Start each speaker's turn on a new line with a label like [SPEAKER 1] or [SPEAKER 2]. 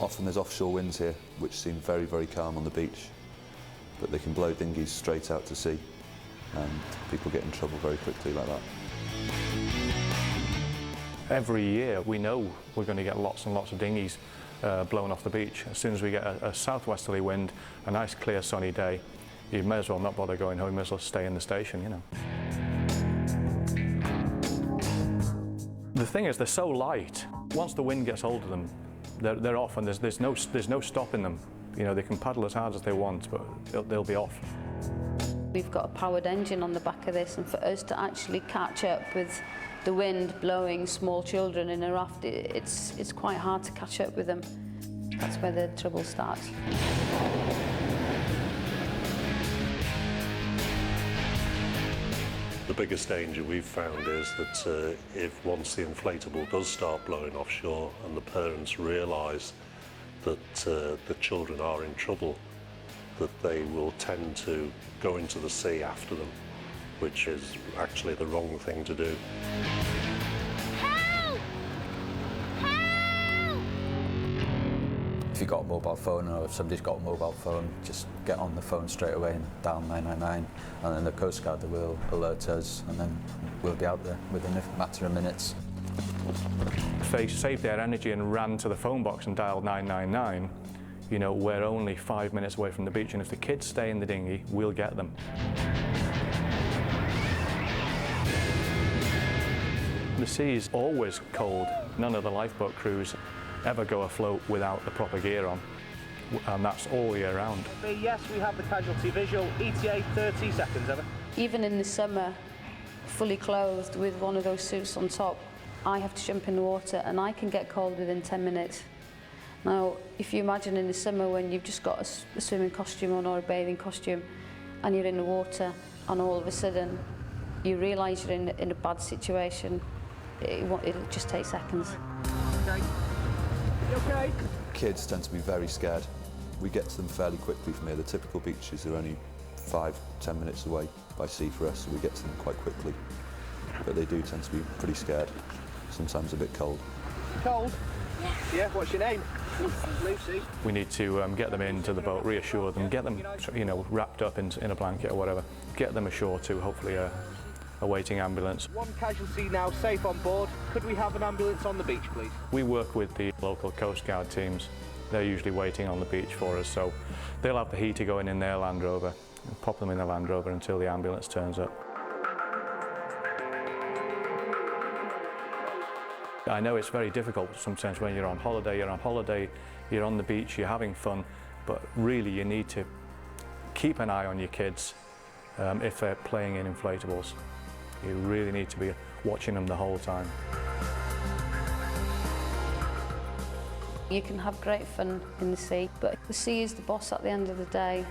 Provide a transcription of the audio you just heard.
[SPEAKER 1] Often there's offshore winds here, which seem very, very calm on the beach, but they can blow dinghies straight out to sea, and people get in trouble very quickly like that.
[SPEAKER 2] Every year we know we're going to get lots and lots of dinghies blown off the beach. As soon as we get a southwesterly wind, a nice clear sunny day, you may as well not bother going home, you may as well stay in the station, you know. The thing is, they're so light, once the wind gets hold of them, they're off, and there's no stopping them. You know, they can paddle as hard as they want, but they'll be off.
[SPEAKER 3] We've got a powered engine on the back of this, and for us to actually catch up with the wind blowing small children in a raft, it's quite hard to catch up with them. That's where the trouble starts.
[SPEAKER 4] The biggest danger we've found is that if once the inflatable does start blowing offshore and the parents realise that the children are in trouble, that they will tend to go into the sea after them, which is actually the wrong thing to do.
[SPEAKER 5] Help! Help!
[SPEAKER 6] If you've got a mobile phone, or if somebody's got a mobile phone, just get on the phone straight away and dial 999, and then the Coast Guard will alert us, and then we'll be out there within a matter of minutes.
[SPEAKER 2] If they saved their energy and ran to the phone box and dialed 999, you know, we're only 5 minutes away from the beach, and if the kids stay in the dinghy, we'll get them. The sea is always cold. None of the lifeboat crews ever go afloat without the proper gear on, and that's all year round.
[SPEAKER 7] Yes, we have the casualty visual. ETA 30 seconds, Emma.
[SPEAKER 3] Even in the summer, fully clothed with one of those suits on top, I have to jump in the water and I can get cold within 10 minutes. Now, if you imagine in the summer when you've just got a swimming costume on or a bathing costume and you're in the water and all of a sudden you realise you're in a bad situation, it'll just take seconds.
[SPEAKER 7] Okay. You okay?
[SPEAKER 1] Kids tend to be very scared. We get to them fairly quickly from here. The typical beaches are only 5–10 minutes away by sea for us, so we get to them quite quickly. But they do tend to be pretty scared, sometimes a bit cold.
[SPEAKER 7] Cold?
[SPEAKER 5] Yeah.
[SPEAKER 7] Yeah, what's your name? Lucy.
[SPEAKER 2] We need to get them into the boat, reassure them, get them, you know, wrapped up in a blanket or whatever, get them ashore to hopefully a waiting ambulance.
[SPEAKER 7] One casualty now safe on board. Could we have an ambulance on the beach, please?
[SPEAKER 2] We work with the local Coast Guard teams. They're usually waiting on the beach for us, so they'll have the heater going in their Land Rover, and pop them in the Land Rover until the ambulance turns up. I know it's very difficult sometimes when you're on holiday, you're on the beach, you're having fun, but really you need to keep an eye on your kids if they're playing in inflatables. You really need to be watching them the whole time.
[SPEAKER 3] You can have great fun in the sea, but the sea is the boss at the end of the day.